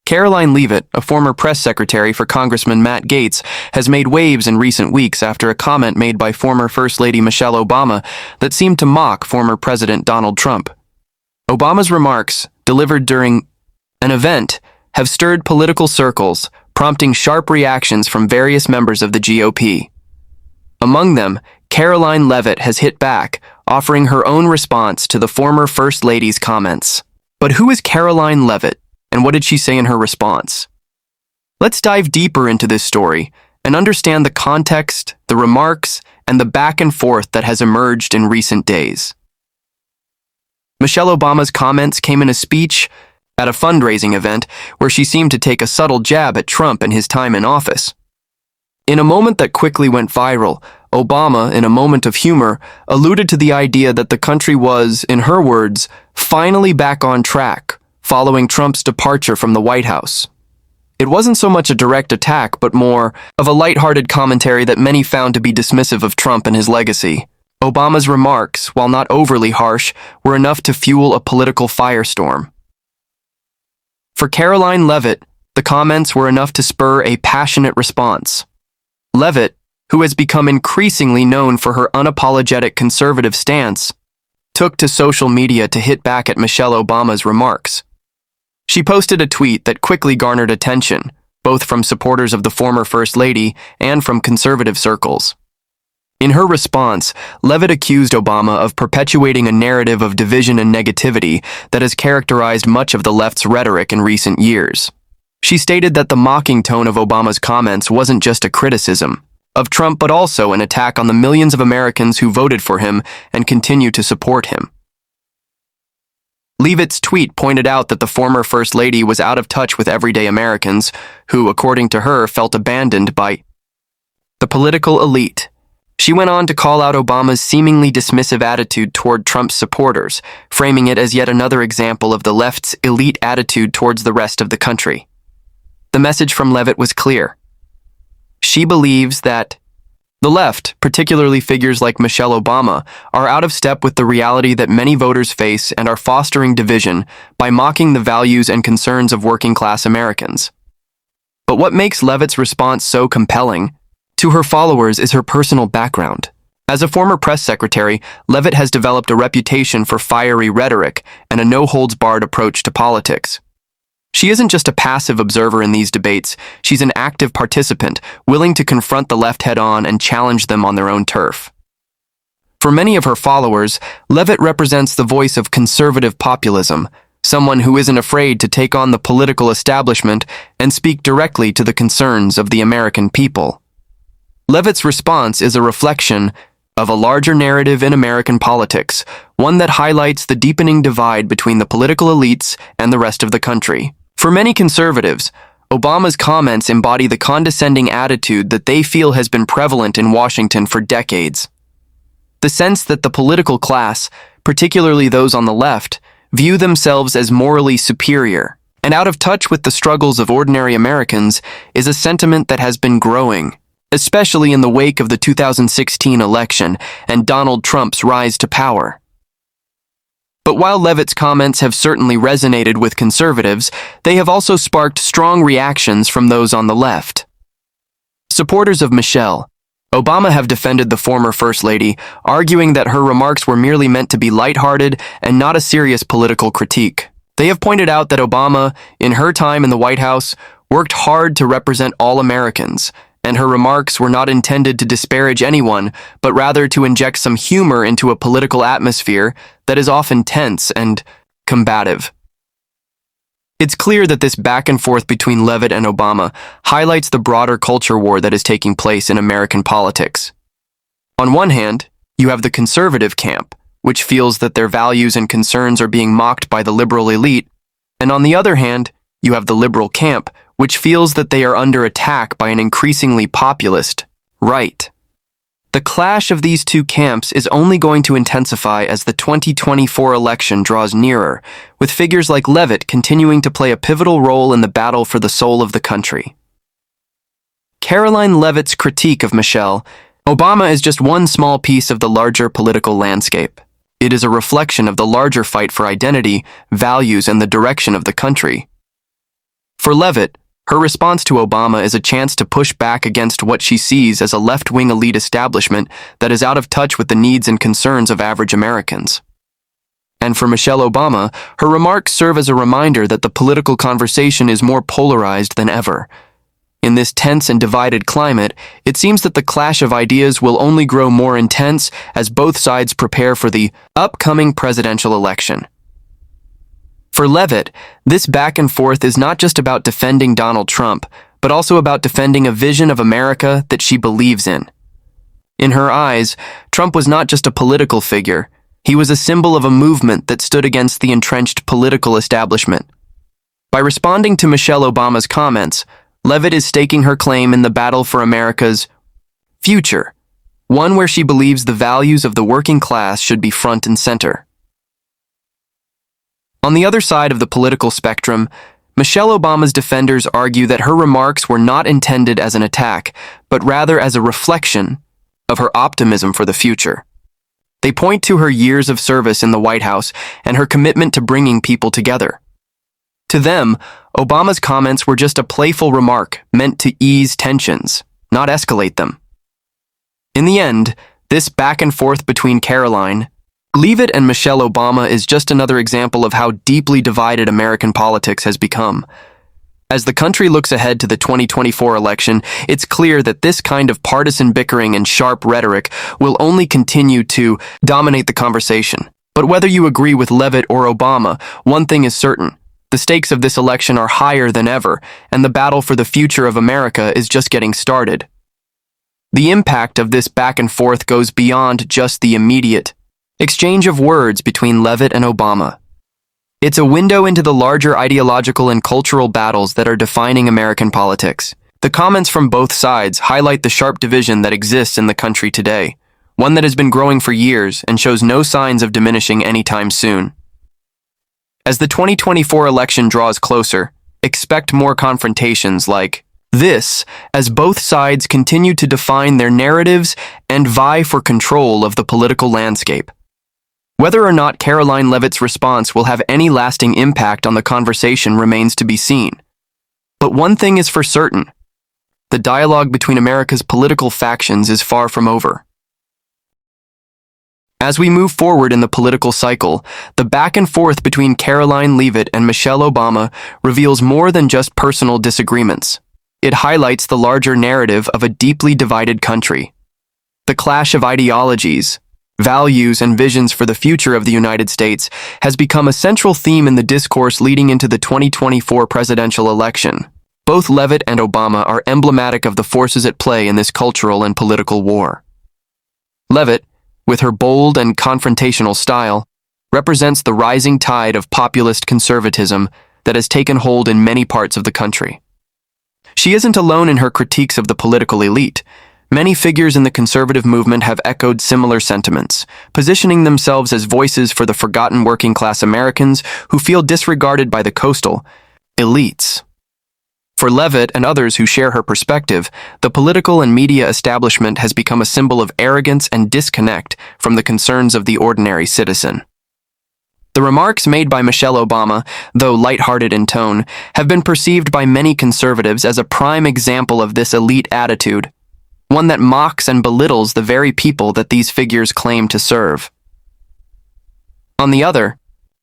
Karoline Leavitt, a former press secretary for Congressman Matt Gaetz, has made waves in recent weeks after a comment made by former First Lady Michelle Obama that seemed to mock former President Donald Trump. Obama's remarks, delivered during an event, have stirred political circles, prompting sharp reactions from various members of the GOP. Among them, Karoline Leavitt has hit back, offering her own response to the former First Lady's comments. But who is Karoline Leavitt, and what did she say in her response? Let's dive deeper into this story and understand the context, the remarks, and the back and forth that has emerged in recent days. Michelle Obama's comments came in a speech at a fundraising event where she seemed to take a subtle jab at Trump and his time in office. In a moment that quickly went viral, Obama, in a moment of humor, alluded to the idea that the country was, in her words, finally back on track, following Trump's departure from the White House. It wasn't so much a direct attack, but more of a lighthearted commentary that many found to be dismissive of Trump and his legacy. Obama's remarks, while not overly harsh, were enough to fuel a political firestorm. For Karoline Leavitt, the comments were enough to spur a passionate response. Leavitt, who has become increasingly known for her unapologetic conservative stance, took to social media to hit back at Michelle Obama's remarks. She posted a tweet that quickly garnered attention, both from supporters of the former First Lady and from conservative circles. In her response, Leavitt accused Obama of perpetuating a narrative of division and negativity that has characterized much of the left's rhetoric in recent years. She stated that the mocking tone of Obama's comments wasn't just a criticism of Trump, but also an attack on the millions of Americans who voted for him and continue to support him. Leavitt's tweet pointed out that the former First Lady was out of touch with everyday Americans who, according to her, felt abandoned by the political elite. She went on to call out Obama's seemingly dismissive attitude toward Trump's supporters, framing it as yet another example of the left's elite attitude towards the rest of the country. The message from Leavitt was clear. She believes that the left, particularly figures like Michelle Obama, are out of step with the reality that many voters face and are fostering division by mocking the values and concerns of working-class Americans. But what makes Leavitt's response so compelling to her followers is her personal background. As a former press secretary, Leavitt has developed a reputation for fiery rhetoric and a no-holds-barred approach to politics. She isn't just a passive observer in these debates, she's an active participant, willing to confront the left head-on and challenge them on their own turf. For many of her followers, Leavitt represents the voice of conservative populism, someone who isn't afraid to take on the political establishment and speak directly to the concerns of the American people. Leavitt's response is a reflection of a larger narrative in American politics, one that highlights the deepening divide between the political elites and the rest of the country. For many conservatives, Obama's comments embody the condescending attitude that they feel has been prevalent in Washington for decades. The sense that the political class, particularly those on the left, view themselves as morally superior and out of touch with the struggles of ordinary Americans is a sentiment that has been growing, especially in the wake of the 2016 election and Donald Trump's rise to power. But while Leavitt's comments have certainly resonated with conservatives, they have also sparked strong reactions from those on the left. Supporters of Michelle Obama have defended the former First Lady, arguing that her remarks were merely meant to be lighthearted and not a serious political critique. They have pointed out that Obama, in her time in the White House, worked hard to represent all Americans, and her remarks were not intended to disparage anyone, but rather to inject some humor into a political atmosphere that is often tense and combative. It's clear that this back and forth between Leavitt and Obama highlights the broader culture war that is taking place in American politics. On one hand, you have the conservative camp, which feels that their values and concerns are being mocked by the liberal elite, and on the other hand, you have the liberal camp, which feels that they are under attack by an increasingly populist right. The clash of these two camps is only going to intensify as the 2024 election draws nearer, with figures like Leavitt continuing to play a pivotal role in the battle for the soul of the country. Karoline Leavitt's critique of Michelle Obama is just one small piece of the larger political landscape. It is a reflection of the larger fight for identity, values, and the direction of the country. For Leavitt, her response to Obama is a chance to push back against what she sees as a left-wing elite establishment that is out of touch with the needs and concerns of average Americans. And for Michelle Obama, her remarks serve as a reminder that the political conversation is more polarized than ever. In this tense and divided climate, it seems that the clash of ideas will only grow more intense as both sides prepare for the upcoming presidential election. For Leavitt, this back and forth is not just about defending Donald Trump, but also about defending a vision of America that she believes in. In her eyes, Trump was not just a political figure. He was a symbol of a movement that stood against the entrenched political establishment. By responding to Michelle Obama's comments, Leavitt is staking her claim in the battle for America's future, one where she believes the values of the working class should be front and center. On the other side of the political spectrum, Michelle Obama's defenders argue that her remarks were not intended as an attack, but rather as a reflection of her optimism for the future. They point to her years of service in the White House and her commitment to bringing people together. To them, Obama's comments were just a playful remark meant to ease tensions, not escalate them. In the end, this back and forth between Karoline Leavitt and Michelle Obama is just another example of how deeply divided American politics has become. As the country looks ahead to the 2024 election, it's clear that this kind of partisan bickering and sharp rhetoric will only continue to dominate the conversation. But whether you agree with Leavitt or Obama, one thing is certain. The stakes of this election are higher than ever, and the battle for the future of America is just getting started. The impact of this back and forth goes beyond just the immediate exchange of words between Leavitt and Obama. It's a window into the larger ideological and cultural battles that are defining American politics. The comments from both sides highlight the sharp division that exists in the country today, one that has been growing for years and shows no signs of diminishing anytime soon. As the 2024 election draws closer, expect more confrontations like this as both sides continue to define their narratives and vie for control of the political landscape. Whether or not Karoline Leavitt's response will have any lasting impact on the conversation remains to be seen. But one thing is for certain: the dialogue between America's political factions is far from over. As we move forward in the political cycle, the back and forth between Karoline Leavitt and Michelle Obama reveals more than just personal disagreements. It highlights the larger narrative of a deeply divided country. The clash of ideologies, values, and visions for the future of the United States has become a central theme in the discourse leading into the 2024 presidential election. Both Leavitt and Obama are emblematic of the forces at play in this cultural and political war. Leavitt, with her bold and confrontational style, represents the rising tide of populist conservatism that has taken hold in many parts of the country. She isn't alone in her critiques of the political elite. Many figures in the conservative movement have echoed similar sentiments, positioning themselves as voices for the forgotten working-class Americans who feel disregarded by the coastal elites. For Leavitt and others who share her perspective, the political and media establishment has become a symbol of arrogance and disconnect from the concerns of the ordinary citizen. The remarks made by Michelle Obama, though lighthearted in tone, have been perceived by many conservatives as a prime example of this elite attitude, one that mocks and belittles the very people that these figures claim to serve. On the other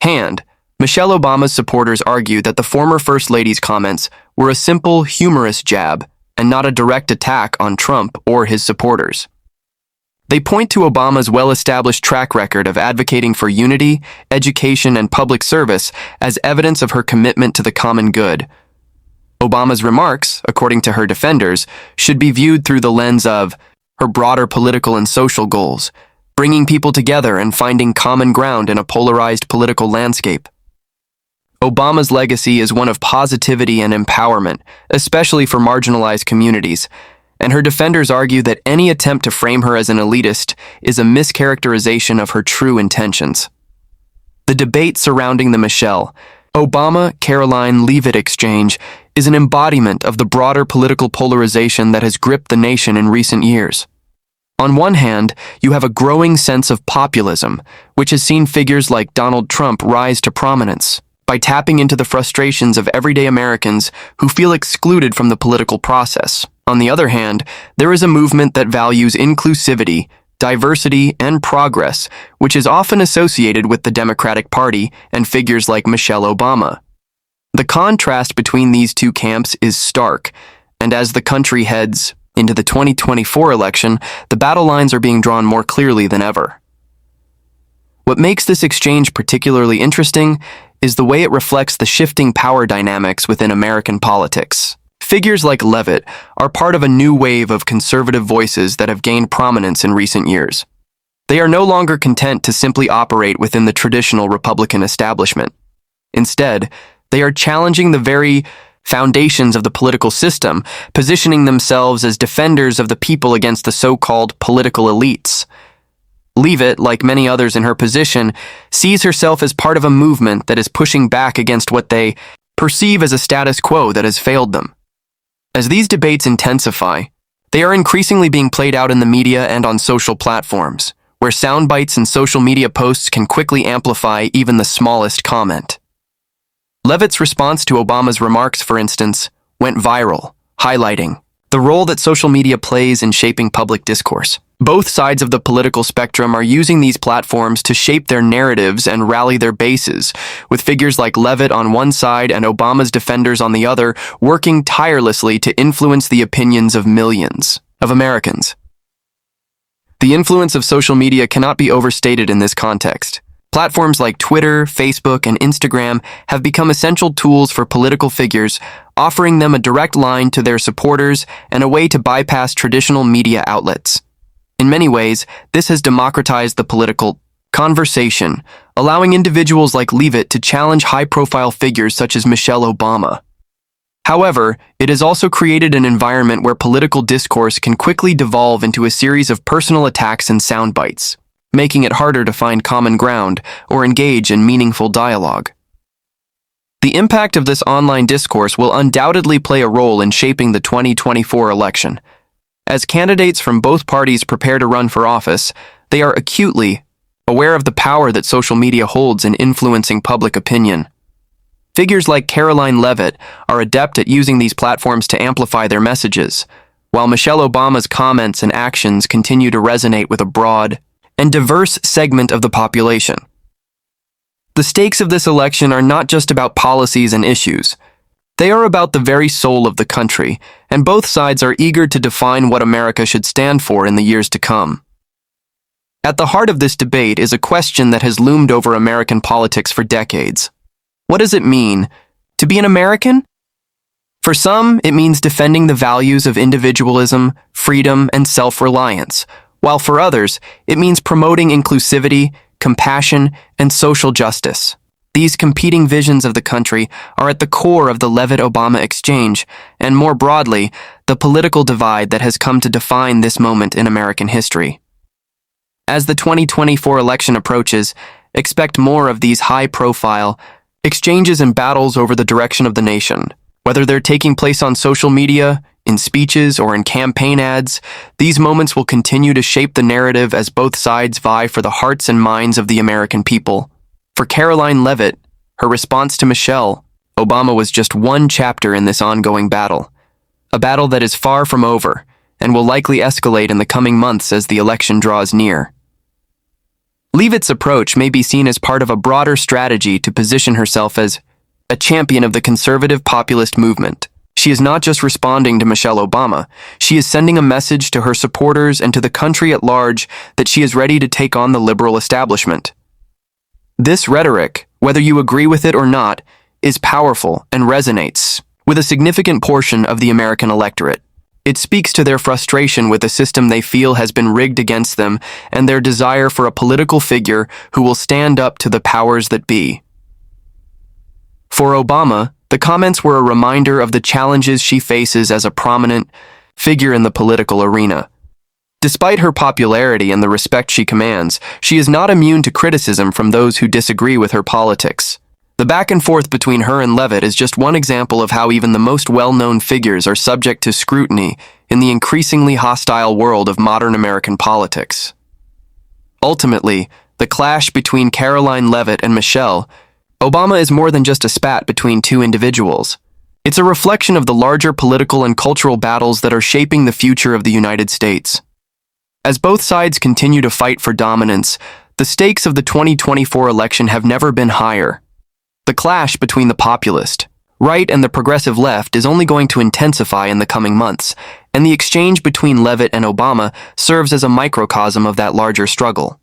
hand, Michelle Obama's supporters argue that the former First Lady's comments were a simple, humorous jab and not a direct attack on Trump or his supporters. They point to Obama's well-established track record of advocating for unity, education, and public service as evidence of her commitment to the common good. Obama's remarks, according to her defenders, should be viewed through the lens of her broader political and social goals, bringing people together and finding common ground in a polarized political landscape. Obama's legacy is one of positivity and empowerment, especially for marginalized communities, and her defenders argue that any attempt to frame her as an elitist is a mischaracterization of her true intentions. The debate surrounding the Michelle Obama-Karoline Leavitt exchange is an embodiment of the broader political polarization that has gripped the nation in recent years. On one hand, you have a growing sense of populism, which has seen figures like Donald Trump rise to prominence. by tapping into the frustrations of everyday Americans who feel excluded from the political process. On the other hand, there is a movement that values inclusivity, diversity, and progress, which is often associated with the Democratic Party and figures like Michelle Obama. The contrast between these two camps is stark, and as the country heads into the 2024 election, the battle lines are being drawn more clearly than ever. What makes this exchange particularly interesting is the way it reflects the shifting power dynamics within American politics. Figures like Leavitt are part of a new wave of conservative voices that have gained prominence in recent years. They are no longer content to simply operate within the traditional Republican establishment. Instead, they are challenging the very foundations of the political system, positioning themselves as defenders of the people against the so-called political elites. Leavitt, like many others in her position, sees herself as part of a movement that is pushing back against what they perceive as a status quo that has failed them. As these debates intensify, they are increasingly being played out in the media and on social platforms, where sound bites and social media posts can quickly amplify even the smallest comment. Leavitt's response to Obama's remarks, for instance, went viral, highlighting the role that social media plays in shaping public discourse. Both sides of the political spectrum are using these platforms to shape their narratives and rally their bases, with figures like Leavitt on one side and Obama's defenders on the other working tirelessly to influence the opinions of millions of Americans. The influence of social media cannot be overstated in this context. Platforms like Twitter, Facebook, and Instagram have become essential tools for political figures, offering them a direct line to their supporters and a way to bypass traditional media outlets. In many ways, this has democratized the political conversation, allowing individuals like Leavitt to challenge high-profile figures such as Michelle Obama. However, it has also created an environment where political discourse can quickly devolve into a series of personal attacks and sound bites, making it harder to find common ground or engage in meaningful dialogue. The impact of this online discourse will undoubtedly play a role in shaping the 2024 election. As candidates from both parties prepare to run for office, they are acutely aware of the power that social media holds in influencing public opinion. Figures like Karoline Leavitt are adept at using these platforms to amplify their messages, while Michelle Obama's comments and actions continue to resonate with a broad and diverse segment of the population. The stakes of this election are not just about policies and issues. They are about the very soul of the country, and both sides are eager to define what America should stand for in the years to come. At the heart of this debate is a question that has loomed over American politics for decades. What does it mean to be an American? For some, it means defending the values of individualism, freedom, and self-reliance, while for others, it means promoting inclusivity, compassion, and social justice. These competing visions of the country are at the core of the Leavitt-Obama exchange, and more broadly, the political divide that has come to define this moment in American history. As the 2024 election approaches, expect more of these high-profile exchanges and battles over the direction of the nation. Whether they're taking place on social media, in speeches, or in campaign ads, these moments will continue to shape the narrative as both sides vie for the hearts and minds of the American people. For Karoline Leavitt, her response to Michelle Obama was just one chapter in this ongoing battle, a battle that is far from over and will likely escalate in the coming months as the election draws near. Leavitt's approach may be seen as part of a broader strategy to position herself as a champion of the conservative populist movement. She is not just responding to Michelle Obama, she is sending a message to her supporters and to the country at large that she is ready to take on the liberal establishment. This rhetoric, whether you agree with it or not, is powerful and resonates with a significant portion of the American electorate. It speaks to their frustration with a system they feel has been rigged against them and their desire for a political figure who will stand up to the powers that be. For Obama, the comments were a reminder of the challenges she faces as a prominent figure in the political arena. Despite her popularity and the respect she commands, she is not immune to criticism from those who disagree with her politics. The back and forth between her and Leavitt is just one example of how even the most well-known figures are subject to scrutiny in the increasingly hostile world of modern American politics. Ultimately, the clash between Karoline Leavitt and Michelle Obama is more than just a spat between two individuals. It's a reflection of the larger political and cultural battles that are shaping the future of the United States. As both sides continue to fight for dominance, the stakes of the 2024 election have never been higher. The clash between the populist, right, and the progressive left is only going to intensify in the coming months, and the exchange between Leavitt and Obama serves as a microcosm of that larger struggle.